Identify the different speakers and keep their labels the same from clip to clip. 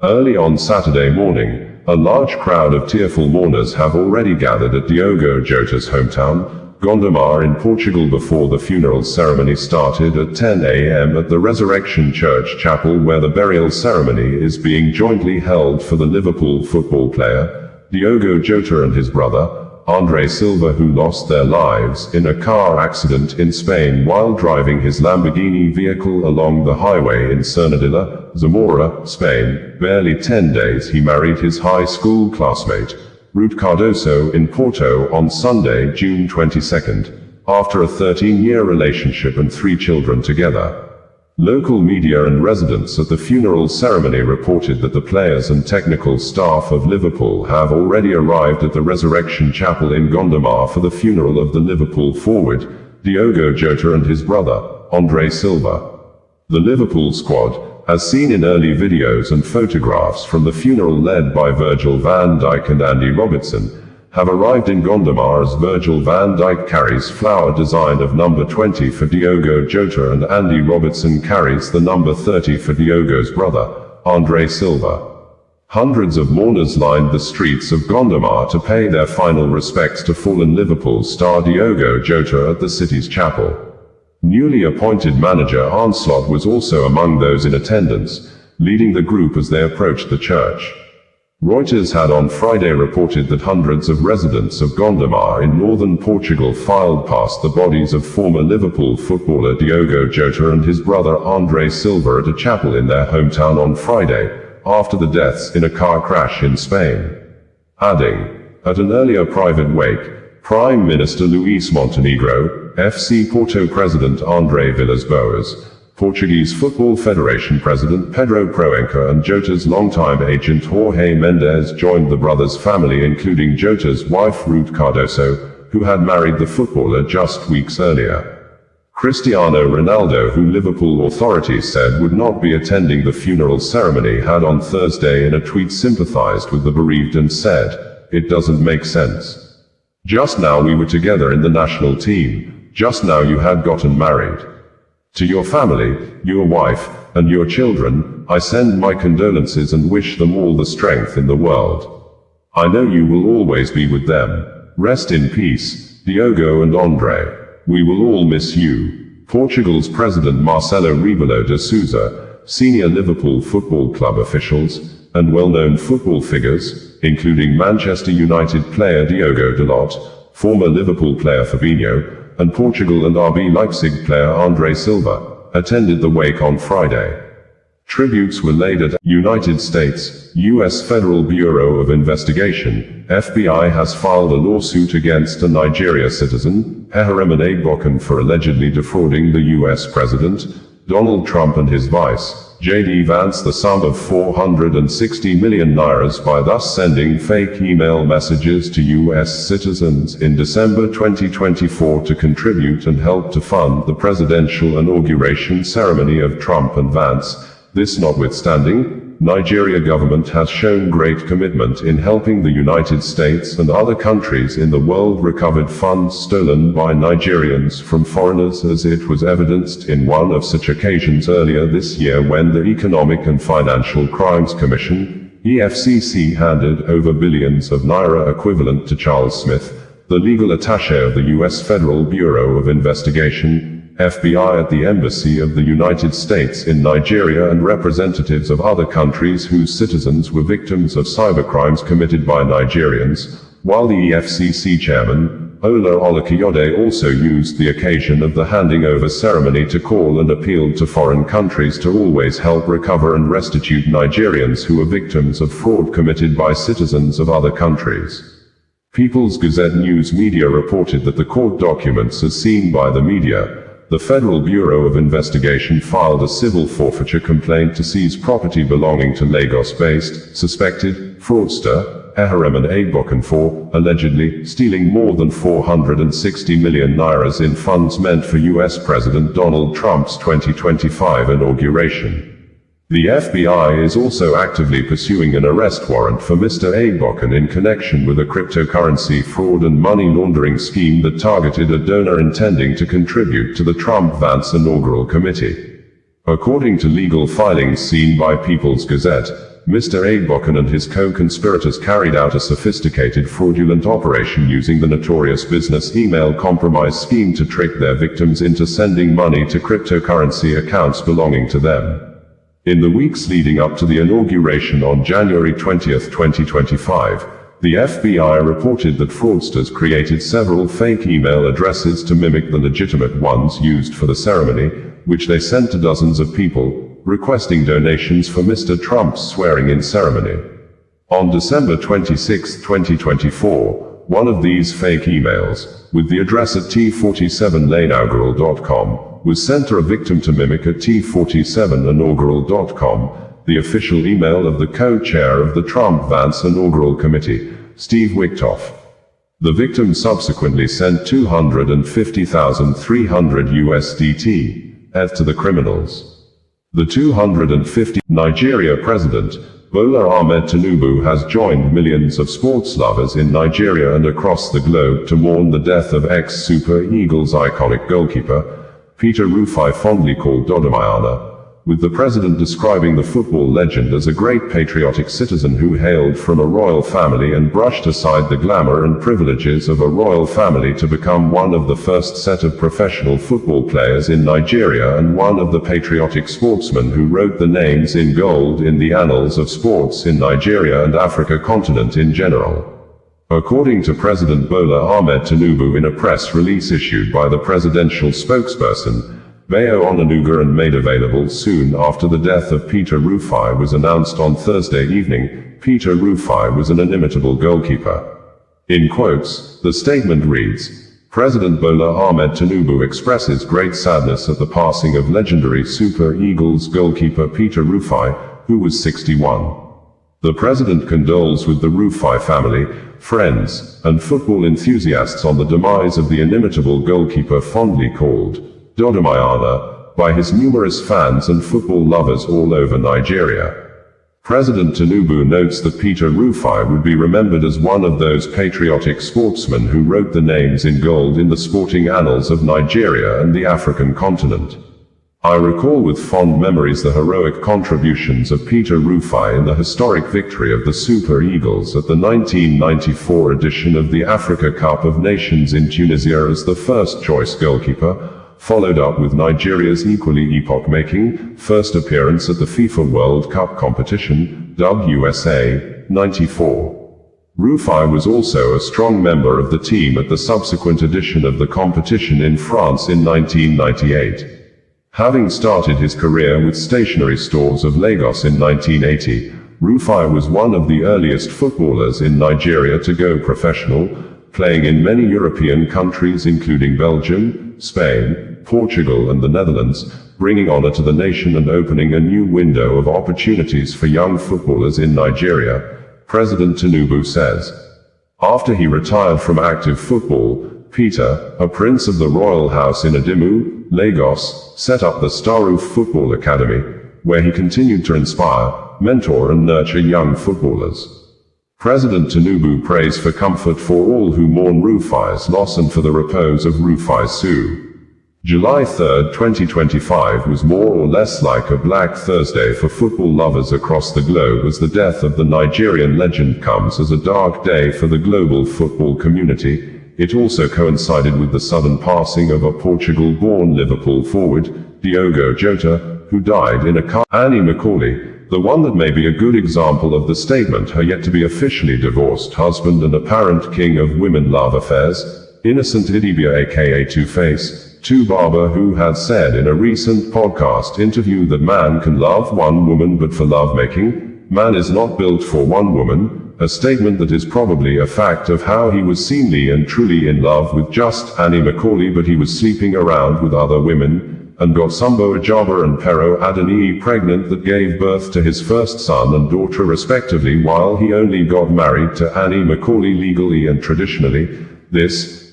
Speaker 1: Early on Saturday morning, a large crowd of tearful mourners have already gathered at Diogo Jota's hometown, Gondomar in Portugal, before the funeral ceremony started at 10 a.m. at the Resurrection Church Chapel, where the burial ceremony is being jointly held for the Liverpool football player, Diogo Jota, and his brother, Silva, who lost their lives in a car accident in Spain while driving his Lamborghini vehicle along the highway in Cernadilla, Zamora, Spain. Barely 10 days he married his high school classmate, Rute Cardoso, in Porto on Sunday, June 22, after a 13-year relationship and 3 children together. Local media and residents at the funeral ceremony reported that the players and technical staff of Liverpool have already arrived at the Resurrection Chapel in Gondomar for the funeral of the Liverpool forward, Diogo Jota, and his brother, Silva. The Liverpool squad, as seen in early videos and photographs from the funeral led by Virgil van Dijk and Andy Robertson, have arrived in Gondomar as Virgil van Dijk carries flower design of number 20 for Diogo Jota and Andy Robertson carries the number 30 for Diogo's brother, Silva. Hundreds of mourners lined the streets of Gondomar to pay their final respects to fallen Liverpool star Diogo Jota at the city's chapel. Newly appointed manager Arne Slot was also among those in attendance, leading the group as they approached the church. Reuters had on Friday reported that hundreds of residents of Gondomar in northern Portugal filed past the bodies of former Liverpool footballer Diogo Jota and his brother Silva at a chapel in their hometown on Friday, after the deaths in a car crash in Spain. Adding, at an earlier private wake, Prime Minister Luís Montenegro, FC Porto President André Villas-Boas, Portuguese Football Federation President Pedro Proença, and Jota's longtime agent Jorge Mendes joined the brothers' family, including Jota's wife Rute Cardoso, who had married the footballer just weeks earlier. Cristiano Ronaldo, who Liverpool authorities said would not be attending the funeral ceremony, had on Thursday in a tweet sympathized with the bereaved and said, "It doesn't make sense. Just now we were together in the national team. Just now you had gotten married. To your family, your wife, and your children, I send my condolences and wish them all the strength in the world. I know you will always be with them. Rest in peace, Diogo and Andre. We will all miss you." Portugal's President Marcelo Rebelo de Sousa, senior Liverpool Football Club officials, and well-known football figures, including Manchester United player Diogo Dalot, former Liverpool player Fabinho, and Portugal and RB Leipzig player Silva, attended the wake on Friday. Tributes were laid at United States, U.S. Federal Bureau of Investigation, FBI has filed a lawsuit against a Nigeria citizen, Eheremon Agbokan, for allegedly defrauding the U.S. President, Donald Trump, and his vice, J.D. Vance, the sum of 460 million naira by thus sending fake email messages to U.S. citizens in December 2024 to contribute and help to fund the presidential inauguration ceremony of Trump and Vance. This notwithstanding, Nigeria government has shown great commitment in helping the United States and other countries in the world recover funds stolen by Nigerians from foreigners, as it was evidenced in one of such occasions earlier this year when the Economic and Financial Crimes Commission, EFCC, handed over billions of naira equivalent to Charles Smith, the legal attaché of the U.S. Federal Bureau of Investigation, FBI, at the Embassy of the United States in Nigeria, and representatives of other countries whose citizens were victims of cybercrimes committed by Nigerians, while the EFCC chairman, Ola Olakayode, also used the occasion of the handing over ceremony to call and appeal to foreign countries to always help recover and restitute Nigerians who are victims of fraud committed by citizens of other countries. People's Gazette news media reported that the court documents, as seen by the media, the Federal Bureau of Investigation filed a civil forfeiture complaint to seize property belonging to Lagos-based, suspected, fraudster, Eheremon Agbokan for, allegedly, stealing more than 460 million naira in funds meant for U.S. President Donald Trump's 2025 inauguration. The FBI is also actively pursuing an arrest warrant for Mr. Agbokan in connection with a cryptocurrency fraud and money laundering scheme that targeted a donor intending to contribute to the Trump-Vance inaugural committee. According to legal filings seen by People's Gazette, Mr. Agbokan and his co-conspirators carried out a sophisticated fraudulent operation using the notorious business email compromise scheme to trick their victims into sending money to cryptocurrency accounts belonging to them. In the weeks leading up to the inauguration on January 20, 2025, the FBI reported that fraudsters created several fake email addresses to mimic the legitimate ones used for the ceremony, which they sent to dozens of people, requesting donations for Mr. Trump's swearing-in ceremony. On December 26, 2024, one of these fake emails, with the address at t47inaugural.com, was sent to a victim to mimic at t47inaugural.com, the official email of the co-chair of the Trump-Vance Inaugural Committee, Steve Witkoff. The victim subsequently sent $250,300 USDT to the criminals. The 250 Nigeria President, Bola Ahmed Tinubu, has joined millions of sports lovers in Nigeria and across the globe to mourn the death of ex-Super Eagles iconic goalkeeper, Peter Rufai, fondly called Dodomayana, with the president describing the football legend as a great patriotic citizen who hailed from a royal family and brushed aside the glamour and privileges of a royal family to become one of the first set of professional football players in Nigeria and one of the patriotic sportsmen who wrote the names in gold in the annals of sports in Nigeria and Africa continent in general. According to President Bola Ahmed Tinubu in a press release issued by the presidential spokesperson, Bayo Onanuga, and made available soon after the death of Peter Rufai was announced on Thursday evening, Peter Rufai was an inimitable goalkeeper. In quotes, the statement reads, President Bola Ahmed Tinubu expresses great sadness at the passing of legendary Super Eagles goalkeeper Peter Rufai, who was 61. The president condoles with the Rufai family, friends, and football enthusiasts on the demise of the inimitable goalkeeper fondly called Dodomayana by his numerous fans and football lovers all over Nigeria. President Tinubu notes that Peter Rufai would be remembered as one of those patriotic sportsmen who wrote the names in gold in the sporting annals of Nigeria and the African continent. I recall with fond memories the heroic contributions of Peter Rufai in the historic victory of the Super Eagles at the 1994 edition of the Africa Cup of Nations in Tunisia as the first-choice goalkeeper, followed up with Nigeria's equally epoch-making first appearance at the FIFA World Cup competition, dubbed USA, 94. Rufai was also a strong member of the team at the subsequent edition of the competition in France in 1998. Having started his career with stationery stores of Lagos in 1980, Rufai was one of the earliest footballers in Nigeria to go professional, playing in many European countries including Belgium, Spain, Portugal and the Netherlands, bringing honor to the nation and opening a new window of opportunities for young footballers in Nigeria, President Tinubu says. After he retired from active football, Peter, a prince of the royal house in Adimu, Lagos, set up the Starroof Football Academy, where he continued to inspire, mentor and nurture young footballers. President Tinubu prays for comfort for all who mourn Rufai's loss and for the repose of Rufai's soul. July 3, 2025 was more or less like a Black Thursday for football lovers across the globe, as the death of the Nigerian legend comes as a dark day for the global football community. It also coincided with the sudden passing of a Portugal-born Liverpool forward, Diogo Jota, who died in a car. Annie Macaulay, the one that may be a good example of the statement, her yet-to-be-officially divorced husband and apparent king of women love affairs, Innocent Idibia aka Two-Face, Barber, who had said in a recent podcast interview that man can love one woman but for lovemaking, man is not built for one woman, a statement that is probably a fact of how he was seemingly and truly in love with just Annie Macaulay, but he was sleeping around with other women, and got Sumbo Ajaba and Pero Adeniyi pregnant that gave birth to his first son and daughter respectively, while he only got married to Annie Macaulay legally and traditionally.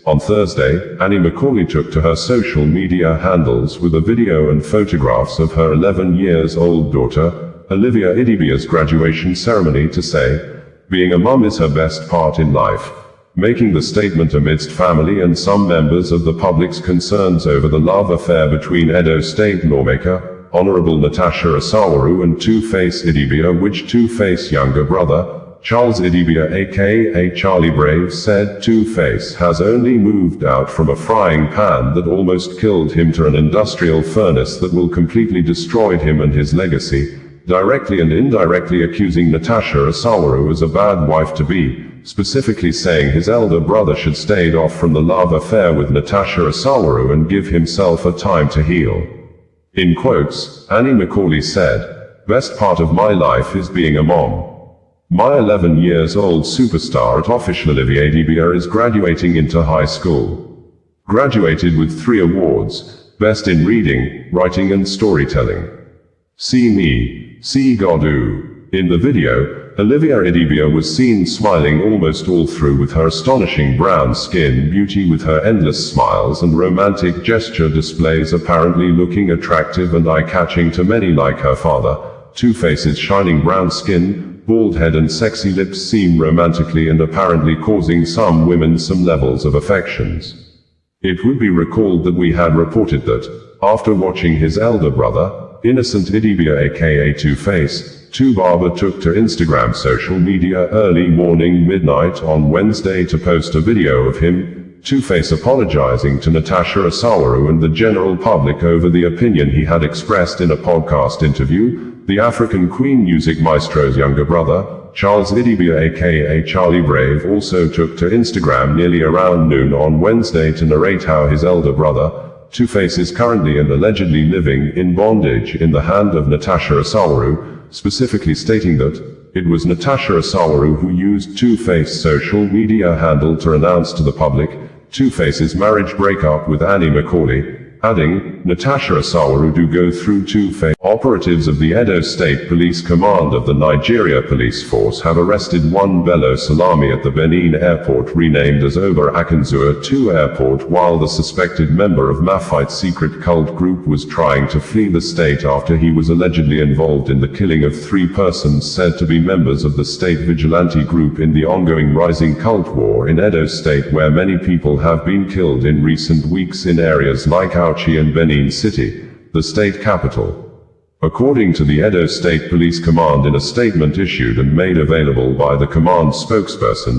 Speaker 1: On Thursday, Annie Macaulay took to her social media handles with a video and photographs of her 11-year-old daughter, Olivia Idibia's graduation ceremony to say, being a mum is her best part in life, making the statement amidst family and some members of the public's concerns over the love affair between Edo State lawmaker, Honorable Natasha Asawaru and Two-Face Idibia, which Two-Face younger brother, Charles Idibia aka Charlie Brave, said Two-Face has only moved out from a frying pan that almost killed him to an industrial furnace that will completely destroy him and his legacy, directly and indirectly accusing Natasha Asawaru as a bad wife-to-be, specifically saying his elder brother should stayed off from the love affair with Natasha Asawaru and give himself a time to heal. In quotes, Annie Macaulay said, "Best part of my life is being a mom. My 11 years old superstar at official Olivier Dibia is graduating into high school. Graduated with 3 awards, Best in Reading, Writing and Storytelling. See me, see Godou." In the video, Olivia Idibia was seen smiling almost all through with her astonishing brown skin beauty, with her endless smiles and romantic gesture displays apparently looking attractive and eye-catching to many like her father. Two-Face's shining brown skin, bald head and sexy lips seem romantically and apparently causing some women some levels of affections. It would be recalled that we had reported that, after watching his elder brother, Innocent Idibia aka Two-Face, Barber took to Instagram social media early morning midnight on Wednesday to post a video of him, Two-Face, apologizing to Natasha Asawaru and the general public over the opinion he had expressed in a podcast interview. The African Queen music maestro's younger brother, Charles Idibia aka Charlie Brave, also took to Instagram nearly around noon on Wednesday to narrate how his elder brother, Two-Face, is currently and allegedly living in bondage in the hand of Natasha Asawaru, specifically stating that it was Natasha Asawaru who used Two-Face's social media handle to announce to the public Two-Face's marriage breakup with Annie Macaulay, adding, "Natasha Asawaru do go through Two-Face." Operatives of the Edo State Police Command of the Nigeria Police Force have arrested one Bello Salami at the Benin airport, renamed as Ober Akanzua 2 Airport, while the suspected member of Mafite's secret cult group was trying to flee the state after he was allegedly involved in the killing of 3 persons said to be members of the state vigilante group in the ongoing rising cult war in Edo State, where many people have been killed in recent weeks in areas like Auchi and Benin City, the state capital. According to the Edo State Police Command in a statement issued and made available by the command spokesperson,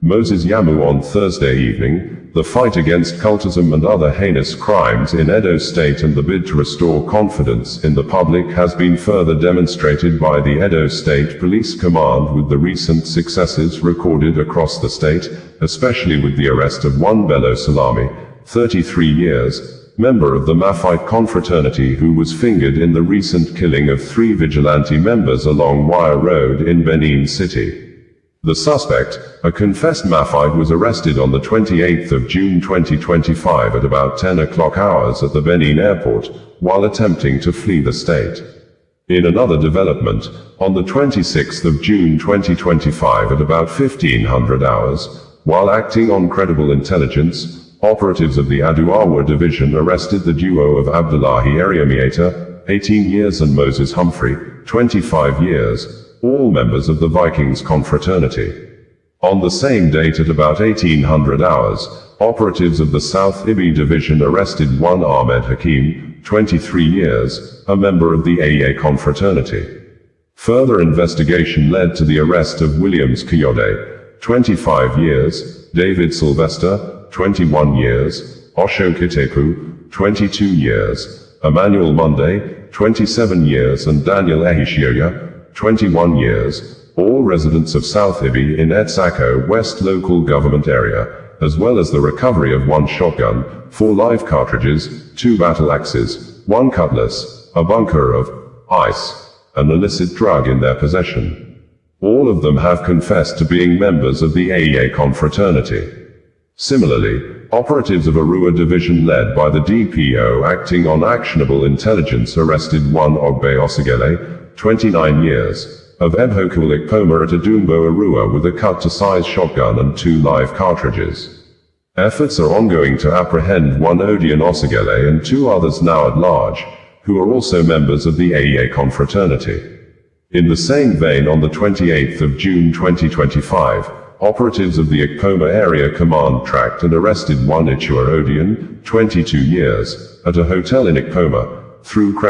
Speaker 1: Moses Yamu, on Thursday evening, the fight against cultism and other heinous crimes in Edo State and the bid to restore confidence in the public has been further demonstrated by the Edo State Police Command with the recent successes recorded across the state, especially with the arrest of one Bello Salami, 33 years, member of the Mafite confraternity, who was fingered in the recent killing of 3 vigilante members along Wire Road in Benin City. The suspect, a confessed Mafite, was arrested on the 28th of June 2025 at about 10 o'clock hours at the Benin airport, while attempting to flee the state. In another development, on the 26th of June 2025 at about 1500 hours, while acting on credible intelligence, operatives of the Aduawa division arrested the duo of Abdullahi Eriamieta, 18 years, and Moses Humphrey, 25 years, all members of the Vikings confraternity. On the same date at about 1800 hours, operatives of the South Ibi division arrested one Ahmed Hakim, 23 years, a member of the AA confraternity. Further investigation led to the arrest of Williams Kayode, 25 years, David Sylvester, 21 years, Osho Kitepu, 22 years, Emmanuel Monday, 27 years, and Daniel Ehishioya, 21 years, all residents of South Ibi in Etsako West local government area, as well as the recovery of 1 shotgun, 4 live cartridges, 2 battle axes, 1 cutlass, a bunker of ice, an illicit drug in their possession. All of them have confessed to being members of the AA confraternity. Similarly, operatives of Arua division led by the DPO acting on actionable intelligence arrested one Ogbe Osigele, 29 years, of Ebhokulik Poma at Adumbo Arua with a cut-to-size shotgun and 2 live cartridges. Efforts are ongoing to apprehend one Odion Osigele and 2 others now at large, who are also members of the AA confraternity. In the same vein, on the 28th of June 2025, operatives of the Ikpoma Area Command tracked and arrested one Ichua Odion, 22 years, at a hotel in Ikpoma,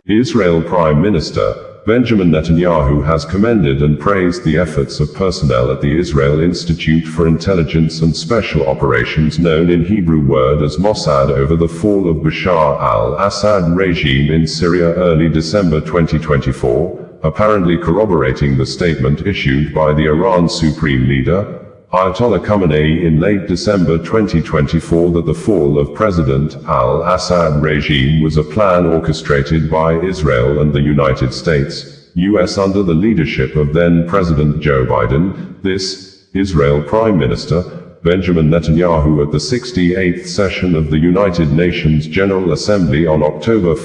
Speaker 1: Israel Prime Minister Benjamin Netanyahu has commended and praised the efforts of personnel at the Israel Institute for Intelligence and Special Operations, known in Hebrew word as Mossad, over the fall of Bashar al-Assad regime in Syria early December 2024, apparently corroborating the statement issued by the Iran Supreme Leader, Ayatollah Khamenei, in late December 2024 that the fall of President al-Assad regime was a plan orchestrated by Israel and the United States, US, under the leadership of then-President Joe Biden. This, Israel Prime Minister Benjamin Netanyahu at the 68th session of the United Nations General Assembly on October 1,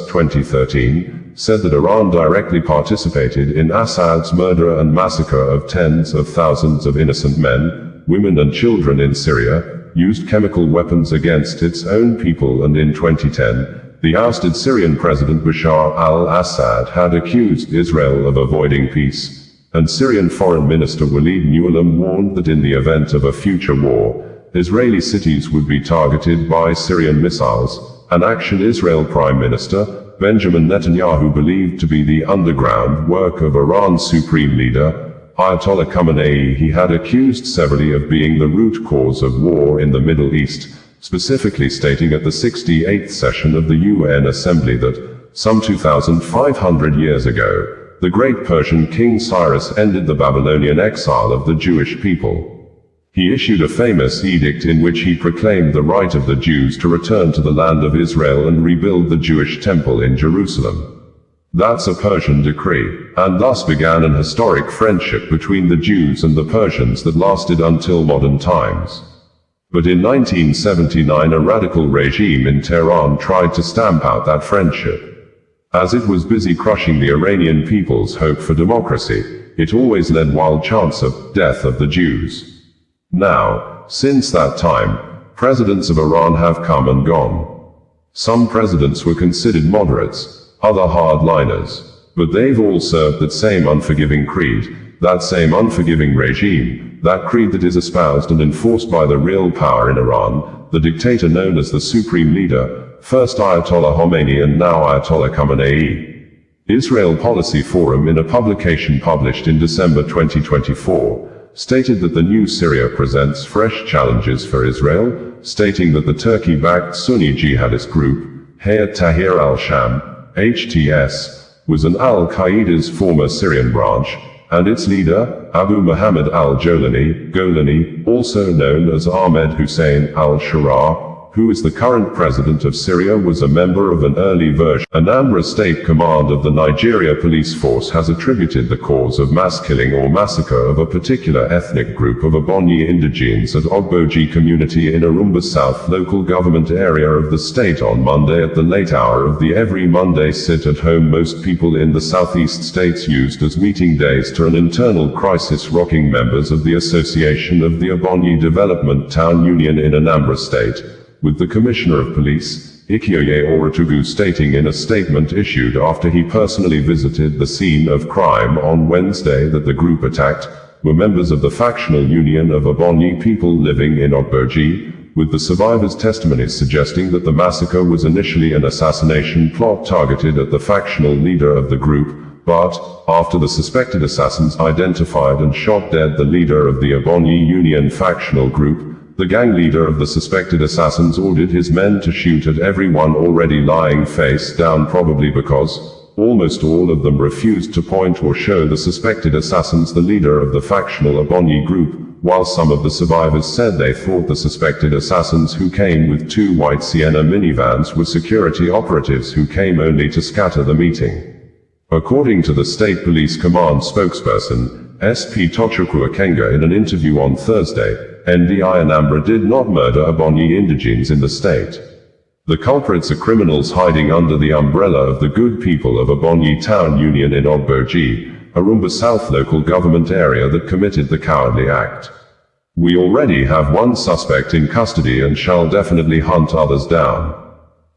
Speaker 1: 2013, said that Iran directly participated in Assad's murder and massacre of tens of thousands of innocent men, women and children in Syria, used chemical weapons against its own people, and in 2010, the ousted Syrian President Bashar al-Assad had accused Israel of avoiding peace. And Syrian Foreign Minister Walid Muallim warned that in the event of a future war, Israeli cities would be targeted by Syrian missiles, an action Israel Prime Minister Benjamin Netanyahu believed to be the underground work of Iran's Supreme Leader, Ayatollah Khamenei. He had accused severally of being the root cause of war in the Middle East, specifically stating at the 68th session of the UN Assembly that, some 2,500 years ago, the great Persian King Cyrus ended the Babylonian exile of the Jewish people. He issued a famous edict in which he proclaimed the right of the Jews to return to the land of Israel and rebuild the Jewish temple in Jerusalem. That's a Persian decree, and thus began an historic friendship between the Jews and the Persians that lasted until modern times. But in 1979 a radical regime in Tehran tried to stamp out that friendship. As it was busy crushing the Iranian people's hope for democracy, it always led wild chants of death of the Jews. Now, since that time, presidents of Iran have come and gone. Some presidents were considered moderates, other hardliners, but they've all served that same unforgiving creed, that same unforgiving regime, that creed that is espoused and enforced by the real power in Iran, the dictator known as the Supreme Leader, first Ayatollah Khomeini and now Ayatollah Khamenei. Israel Policy Forum, in a publication published in December 2024, stated that the new Syria presents fresh challenges for Israel, stating that the Turkey-backed Sunni jihadist group, Hayat Tahrir al-Sham, HTS, was an al-Qaeda's former Syrian branch, and its leader, Abu Muhammad al-Golani, also known as Ahmed Hussein al-Sharaa, who is the current president of Syria, was a member of an early version. Anambra State Command of the Nigeria Police Force has attributed the cause of mass killing or massacre of a particular ethnic group of Ebonyi indigenes at Ogboji community in Arumba South local government area of the state on Monday at the late hour of the every Monday sit-at-home most people in the southeast states used as meeting days to an internal crisis rocking members of the Association of the Ebonyi Development Town Union in Anambra State, with the Commissioner of Police, Ikioye Oratugu, stating in a statement issued after he personally visited the scene of crime on Wednesday that the group attacked were members of the factional union of Ebonyi people living in Ogboji, with the survivors' testimonies suggesting that the massacre was initially an assassination plot targeted at the factional leader of the group, but, after the suspected assassins identified and shot dead the leader of the Ebonyi Union factional group, the gang leader of the suspected assassins ordered his men to shoot at everyone already lying face down, probably because almost all of them refused to point or show the suspected assassins the leader of the factional Ebonyi group, while some of the survivors said they thought the suspected assassins, who came with two white Sienna minivans, were security operatives who came only to scatter the meeting. According to the State Police Command spokesperson, SP Tochukwu Akenga, in an interview on Thursday, NDI Anambra did not murder Ebonyi indigenes in the state. The culprits are criminals hiding under the umbrella of the good people of Ebonyi Town Union in Ogboji, Arumba South local government area, that committed the cowardly act. We already have one suspect in custody and shall definitely hunt others down.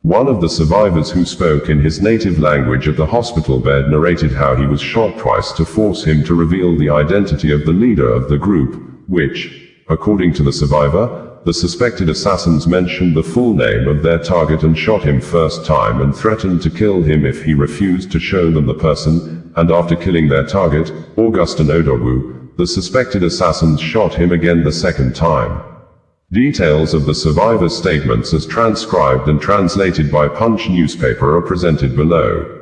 Speaker 1: One of the survivors, who spoke in his native language at the hospital bed, narrated how he was shot twice to force him to reveal the identity of the leader of the group, which, according to the survivor, the suspected assassins mentioned the full name of their target and shot him first time and threatened to kill him if he refused to show them the person, and after killing their target, Augustin Odogwu, the suspected assassins shot him again the second time. Details of the survivors' statements as transcribed and translated by Punch newspaper are presented below.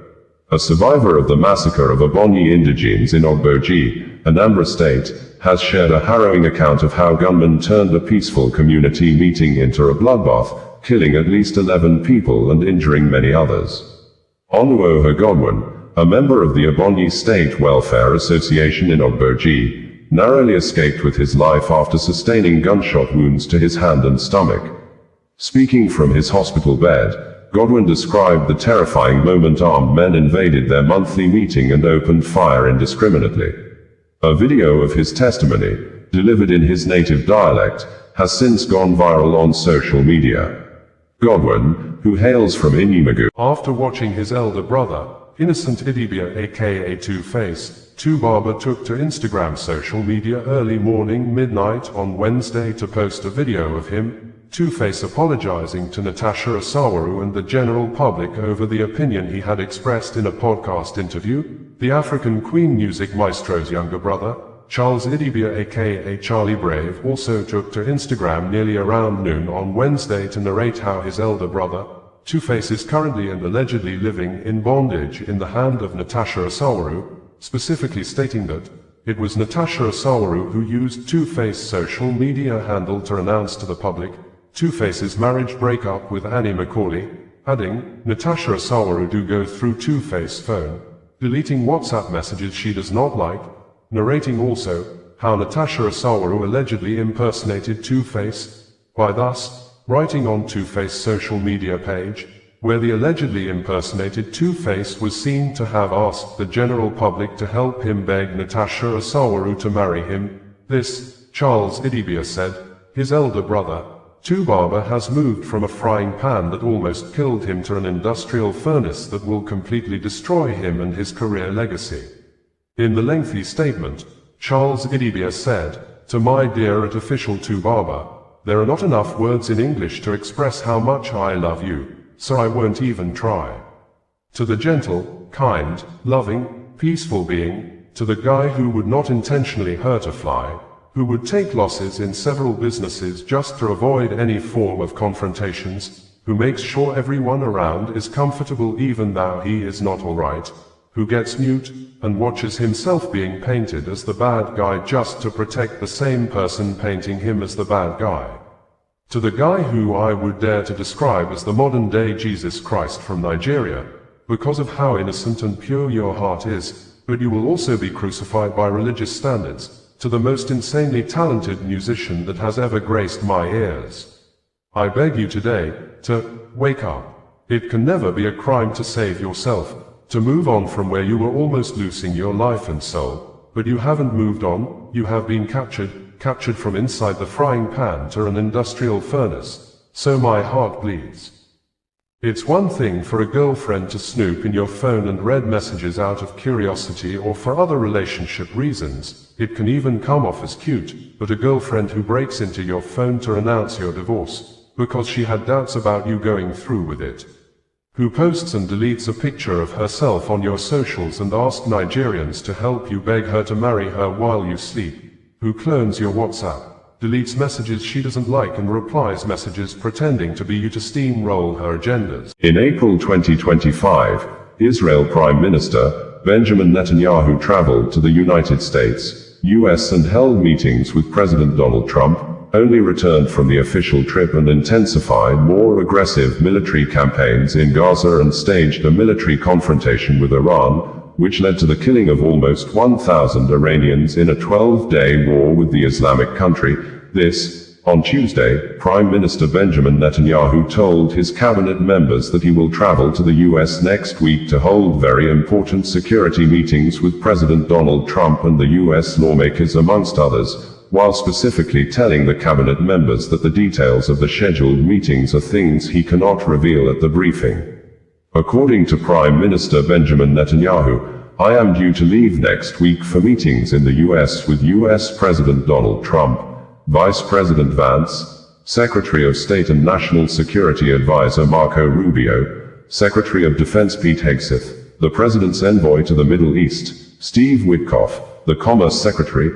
Speaker 1: A survivor of the massacre of Ebonyi indigenes in Ogboji, Anambra State, has shared a harrowing account of how gunmen turned a peaceful community meeting into a bloodbath, killing at least 11 people and injuring many others. Onuoha Godwin, a member of the Ebonyi State Welfare Association in Ogboji, narrowly escaped with his life after sustaining gunshot wounds to his hand and stomach. Speaking from his hospital bed, Godwin described the terrifying moment armed men invaded their monthly meeting and opened fire indiscriminately. A video of his testimony, delivered in his native dialect, has since gone viral on social media. Godwin, who hails from Inimagu,
Speaker 2: after watching his elder brother, Innocent Idibia aka Two-Face, Two-Barber took to Instagram social media early morning midnight on Wednesday to post a video of him, Two-Face, apologizing to Natasha Osawaru and the general public over the opinion he had expressed in a podcast interview. The African Queen music maestro's younger brother, Charles Idibia aka Charlie Brave, also took to Instagram nearly around noon on Wednesday to narrate how his elder brother, Two-Face, is currently and allegedly living in bondage in the hand of Natasha Osawaru, specifically stating that it was Natasha Osawaru who used Two-Face's social media handle to announce to the public Two-Face's marriage breakup with Annie Macaulay, adding, Natasha Osawaru do go through Two-Face's phone, deleting WhatsApp messages she does not like, narrating also how Natasha Osawaru allegedly impersonated Two-Face by thus writing on Two-Face's social media page, where the allegedly impersonated Two-Face was seen to have asked the general public to help him beg Natasha Osawaru to marry him. This, Charles Idibia said, his elder brother, Two-Barber, has moved from a frying pan that almost killed him to an industrial furnace that will completely destroy him and his career legacy. In the lengthy statement, Charles Idibia said, to my dear artificial Two-Barber, there are not enough words in English to express how much I love you, so I won't even try. To the gentle, kind, loving, peaceful being, to the guy who would not intentionally hurt a fly, who would take losses in several businesses just to avoid any form of confrontations, who makes sure everyone around is comfortable even though he is not alright, who gets mute and watches himself being painted as the bad guy just to protect the same person painting him as the bad guy. To the guy who I would dare to describe as the modern-day Jesus Christ from Nigeria, because of how innocent and pure your heart is, but you will also be crucified by religious standards. To the most insanely talented musician that has ever graced my ears, I beg you today, to wake up. It can never be a crime to save yourself, to move on from where you were almost losing your life and soul, but you haven't moved on, you have been captured from inside the frying pan to an industrial furnace, so my heart bleeds. It's one thing for a girlfriend to snoop in your phone and read messages out of curiosity or for other relationship reasons. It can even come off as cute, but a girlfriend who breaks into your phone to announce your divorce, because she had doubts about you going through with it. Who posts and deletes a picture of herself on your socials and asks Nigerians to help you beg her to marry her while you sleep. Who clones your WhatsApp, deletes messages she doesn't like and replies messages pretending to be you to steamroll her agendas.
Speaker 1: In April 2025, Israel Prime Minister Benjamin Netanyahu traveled to the United States, US and held meetings with President Donald Trump, only returned from the official trip and intensified more aggressive military campaigns in Gaza and staged a military confrontation with Iran, which led to the killing of almost 1,000 Iranians in a 12-day war with the Islamic country. This, on Tuesday, Prime Minister Benjamin Netanyahu told his cabinet members that he will travel to the US next week to hold very important security meetings with President Donald Trump and the US lawmakers amongst others, while specifically telling the cabinet members that the details of the scheduled meetings are things he cannot reveal at the briefing. According to Prime Minister Benjamin Netanyahu, I am due to leave next week for meetings in the US with US President Donald Trump, Vice President Vance, Secretary of State and National Security Advisor Marco Rubio, Secretary of Defense Pete Hegseth, the President's Envoy to the Middle East, Steve Witkoff, the Commerce Secretary.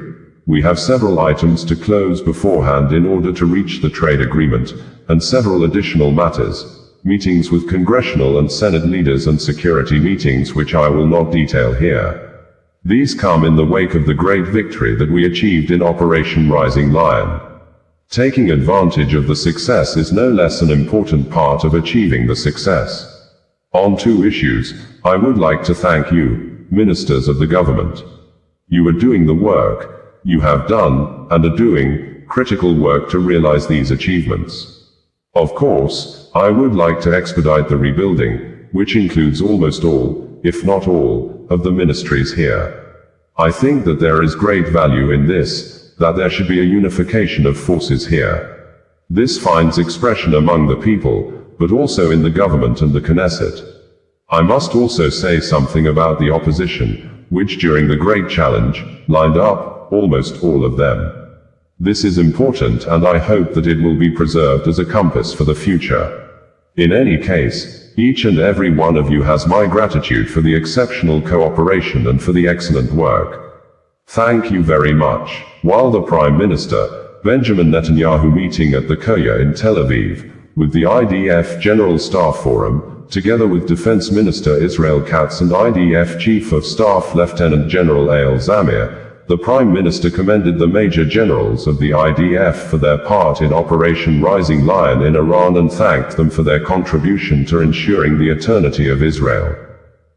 Speaker 1: We have several items to close beforehand in order to reach the trade agreement, and several additional matters, meetings with congressional and Senate leaders and security meetings which I will not detail here. These come in the wake of the great victory that we achieved in Operation Rising Lion. Taking advantage of the success is no less an important part of achieving the success. On two issues, I would like to thank you, ministers of the government. You are doing the work, you have done, and are doing, critical work to realize these achievements. Of course, I would like to expedite the rebuilding, which includes almost all, if not all, of the ministries here. I think that there is great value in this, that there should be a unification of forces here. This finds expression among the people, but also in the government and the Knesset. I must also say something about the opposition, which during the Great Challenge, lined up, almost all of them. This is important and I hope that it will be preserved as a compass for the future. In any case, each and every one of you has my gratitude for the exceptional cooperation and for the excellent work. Thank you very much. While the Prime Minister, Benjamin Netanyahu meeting at the Koya in Tel Aviv, with the IDF General Staff Forum, together with Defense Minister Israel Katz and IDF Chief of Staff Lieutenant General Eyal Zamir, the Prime Minister commended the Major Generals of the IDF for their part in Operation Rising Lion in Iran and thanked them for their contribution to ensuring the eternity of Israel.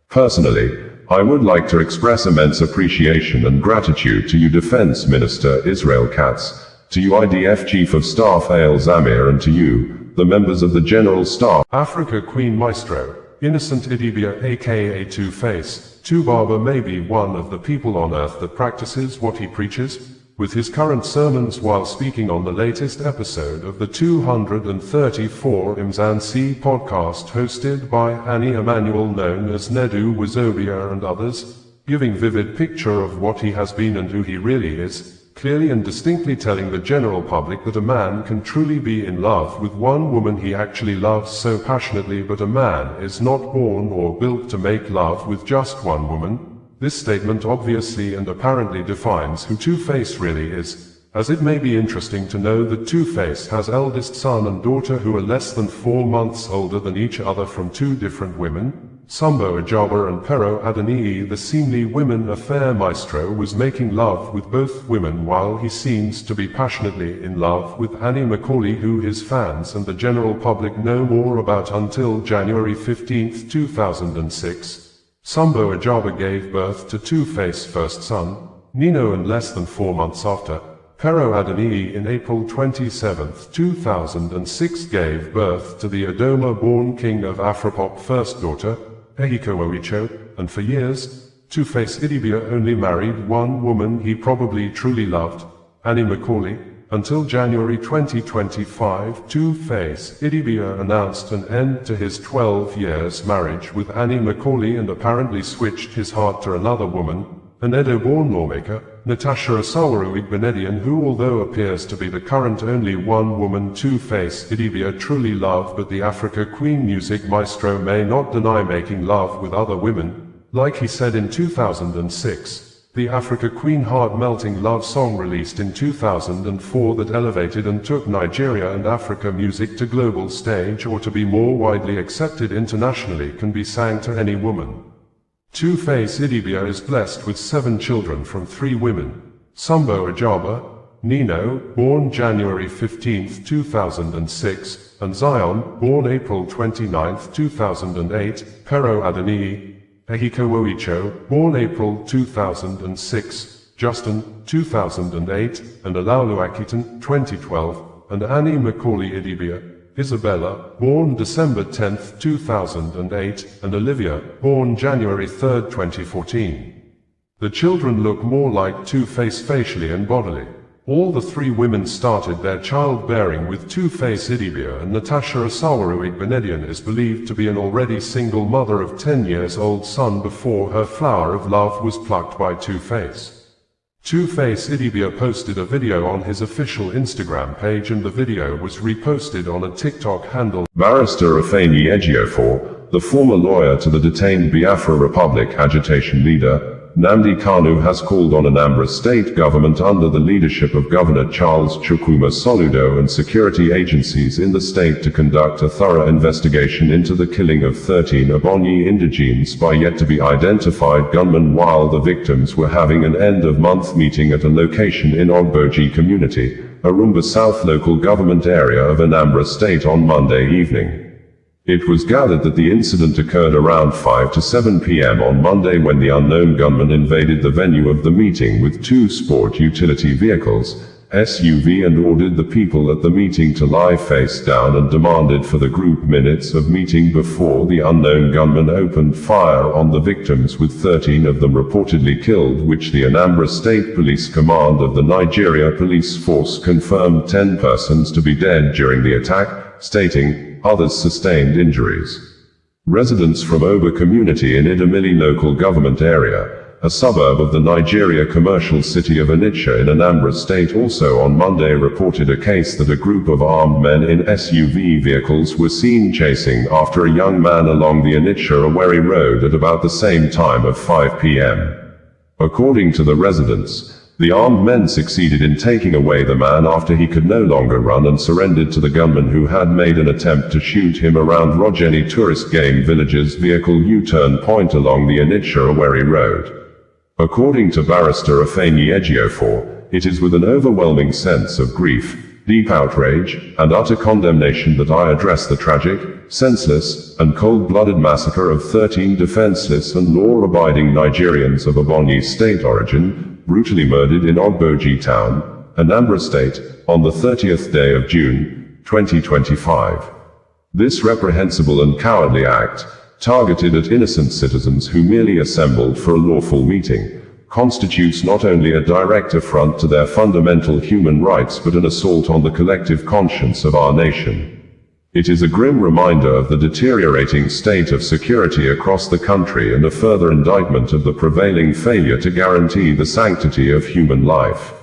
Speaker 1: Personally, I would like to express immense appreciation and gratitude to you Defense Minister Israel Katz, to you IDF Chief of Staff Eyal Zamir and to you, the members of the General Staff.
Speaker 2: Africa Queen Maestro, Innocent Idibia aka Two-Face, Two-Barber may be one of the people on earth that practices what he preaches, with his current sermons while speaking on the latest episode of the 234 Imzansi podcast hosted by Annie Emanuel known as Nedu Wazobia and others, giving vivid picture of what he has been and who he really is, clearly and distinctly telling the general public that a man can truly be in love with one woman he actually loves so passionately, but a man is not born or built to make love with just one woman. This statement obviously and apparently defines who Two-Face really is, as it may be interesting to know that Two-Face has eldest son and daughter who are less than 4 months older than each other from two different women. Sambo Ajaba and Pero Adonii, the seemly women affair maestro, was making love with both women while he seems to be passionately in love with Annie Macaulay, who his fans and the general public know more about until January 15, 2006. Sambo Ajaba gave birth to Two-Face's first son, Nino, and less than 4 months after, Pero Adonii in April 27, 2006 gave birth to the Adoma-born king of Afropop first daughter, Ehiko Oicho, and for years, Two-Face Idibia only married one woman he probably truly loved, Annie Macaulay, until January 2025 Two-Face Idibia announced an end to his 12 years marriage with Annie Macaulay and apparently switched his heart to another woman, an Edo-born lawmaker, Natasha Asawaru Igbenedian, who although appears to be the current only one woman Two-Face Idibia truly loved, but the Africa Queen music maestro may not deny making love with other women, like he said in 2006. The Africa Queen heart-melting love song released in 2004 that elevated and took Nigeria and Africa music to global stage or to be more widely accepted internationally can be sang to any woman. Two-Face Idibia is blessed with 7 children from 3 women, Sambo Ajaba, Nino, born January 15, 2006, and Zion, born April 29, 2008, Pero Adonii, Ehiko Oicho, born April 2006, Justin, 2008, and Alaulu Akitan, 2012, and Annie Macaulay Idibia, Isabella, born December 10, 2008, and Olivia, born January 3, 2014. The children look more like Two-Face facially and bodily. All the 3 women started their childbearing with Two-Face Idibia, and Natasha Asawaru Igbenedian is believed to be an already single mother of 10 years old son before her flower of love was plucked by Two-Face. Two-Face Idibia posted a video on his official Instagram page, and the video was reposted on a TikTok handle.
Speaker 1: Barrister Afeni Ejiofor, the former lawyer to the detained Biafra Republic agitation leader, Nnamdi Kanu, has called on Anambra state government under the leadership of Governor Charles Chukwuma Soludo and security agencies in the state to conduct a thorough investigation into the killing of 13 Ebonyi indigenes by yet-to-be-identified gunmen while the victims were having an end-of-month meeting at a location in Ogboji community, Arumba South local government area of Anambra State on Monday evening. It was gathered that the incident occurred around 5 to 7 p.m. on Monday when the unknown gunman invaded the venue of the meeting with two sport utility vehicles, SUV, and ordered the people at the meeting to lie face down and demanded for the group minutes of meeting before the unknown gunman opened fire on the victims, with 13 of them reportedly killed, which the Anambra State Police Command of the Nigeria Police Force confirmed 10 persons to be dead during the attack, stating, "Others sustained injuries." Residents from Oba community in Idemili local government area, a suburb of the Nigeria commercial city of Onitsha in Anambra State, also on Monday reported a case that a group of armed men in SUV vehicles were seen chasing after a young man along the Onitsha-Owerri road at about the same time of 5 p.m. According to the residents, the armed men succeeded in taking away the man after he could no longer run and surrendered to the gunman, who had made an attempt to shoot him around Rojeni tourist game village's vehicle U-turn point along the Onitsha-Owerri road. According to Barrister Afeni Ejiofor, it is with an overwhelming sense of grief, deep outrage, and utter condemnation that I address the tragic, senseless, and cold-blooded massacre of 13 defenseless and law-abiding Nigerians of Ebonyi state origin, brutally murdered in Ogboji town, Anambra State, on the 30th day of June, 2025. This reprehensible and cowardly act, targeted at innocent citizens who merely assembled for a lawful meeting, constitutes not only a direct affront to their fundamental human rights but an assault on the collective conscience of our nation. It is a grim reminder of the deteriorating state of security across the country and a further indictment of the prevailing failure to guarantee the sanctity of human life.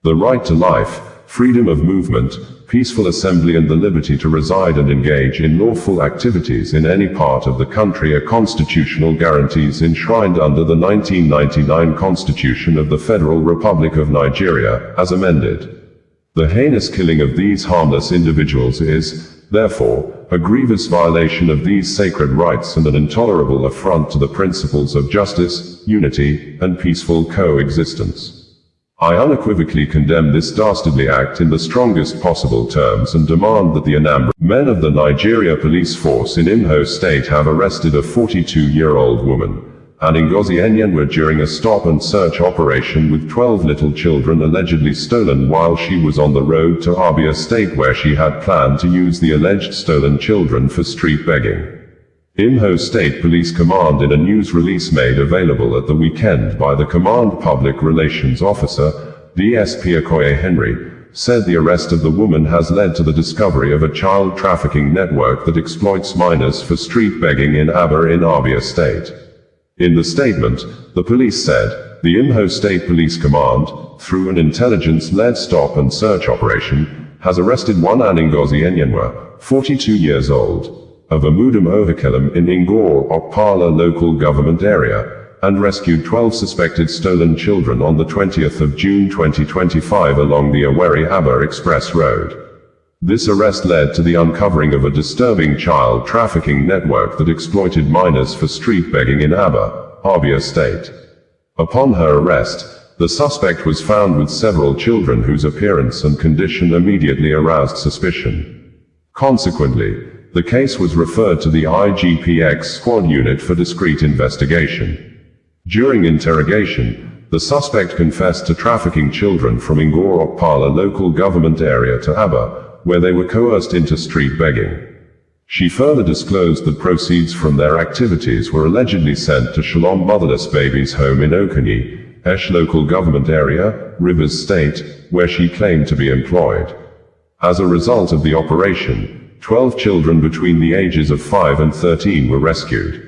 Speaker 1: The right to life, freedom of movement, peaceful assembly, and the liberty to reside and engage in lawful activities in any part of the country are constitutional guarantees enshrined under the 1999 Constitution of the Federal Republic of Nigeria, as amended. The heinous killing of these harmless individuals is, therefore, a grievous violation of these sacred rights and an intolerable affront to the principles of justice, unity, and peaceful coexistence. I unequivocally condemn this dastardly act in the strongest possible terms and demand that the Anambra men of the Nigeria Police Force in Imo State have arrested a 42-year-old woman, Ngozi Enyenwa, during a stop-and-search operation with 12 little children allegedly stolen while she was on the road to Abia State, where she had planned to use the alleged stolen children for street begging. Imo State Police Command, in a news release made available at the weekend by the Command Public Relations Officer, DSP Okoye Henry, said the arrest of the woman has led to the discovery of a child trafficking network that exploits minors for street begging in Aba in Abia State. In the statement, the police said, the Imo State Police Command, through an intelligence-led stop-and-search operation, has arrested one Ngozi Enyenwa, 42 years old, of Amudum Ohakelem in Ngor Okpala local government area, and rescued 12 suspected stolen children on the 20th of June 2025 along the Owerri-Aba Express Road. This arrest led to the uncovering of a disturbing child trafficking network that exploited minors for street begging in Abia State. Upon her arrest, the suspect was found with several children whose appearance and condition immediately aroused suspicion. Consequently, the case was referred to the IGPX Squad Unit for discreet investigation. During interrogation, the suspect confessed to trafficking children from Ngor Okpala local government area to Aba, where they were coerced into street begging. She further disclosed that proceeds from their activities were allegedly sent to Shalom Motherless Babies Home in Okanyi, Esh local government area, Rivers State, where she claimed to be employed. As a result of the operation, 12 children between the ages of 5 and 13 were rescued.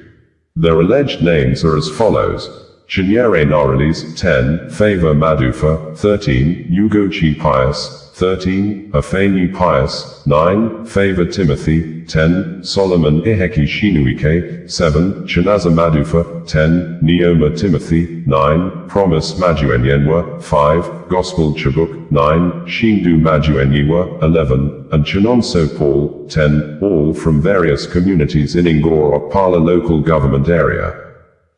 Speaker 1: Their alleged names are as follows: Chinyere Naralis, 10, Favor Madufa, 13, Ugochi Pius, 13, Afeni Pius, 9, Favor Timothy, 10, Solomon Iheki Shinuike, 7, Chinaza Madufa, 10, Neoma Timothy, 9, Promise Maduenyenwa, 5, Gospel Chabuk, 9, Shindu Maduenyiwa, 11, and Chinonso Paul, 10, all from various communities in Ngor Okpala local government area.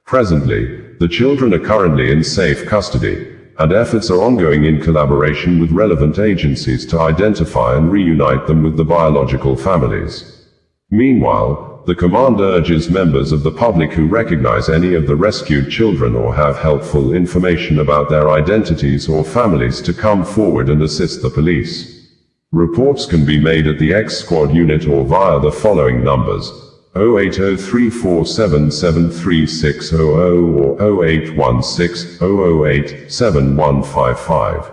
Speaker 1: Presently, the children are currently in safe custody, and efforts are ongoing in collaboration with relevant agencies to identify and reunite them with the biological families. Meanwhile, the command urges members of the public who recognize any of the rescued children or have helpful information about their identities or families to come forward and assist the police. Reports can be made at the X Squad unit or via the following numbers: 08034773600 or 0816-008-7155.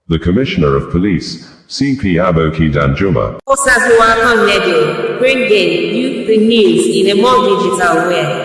Speaker 1: The Commissioner of Police, CP Aboki Danjuma.
Speaker 3: Bringing you the news in a more digital way.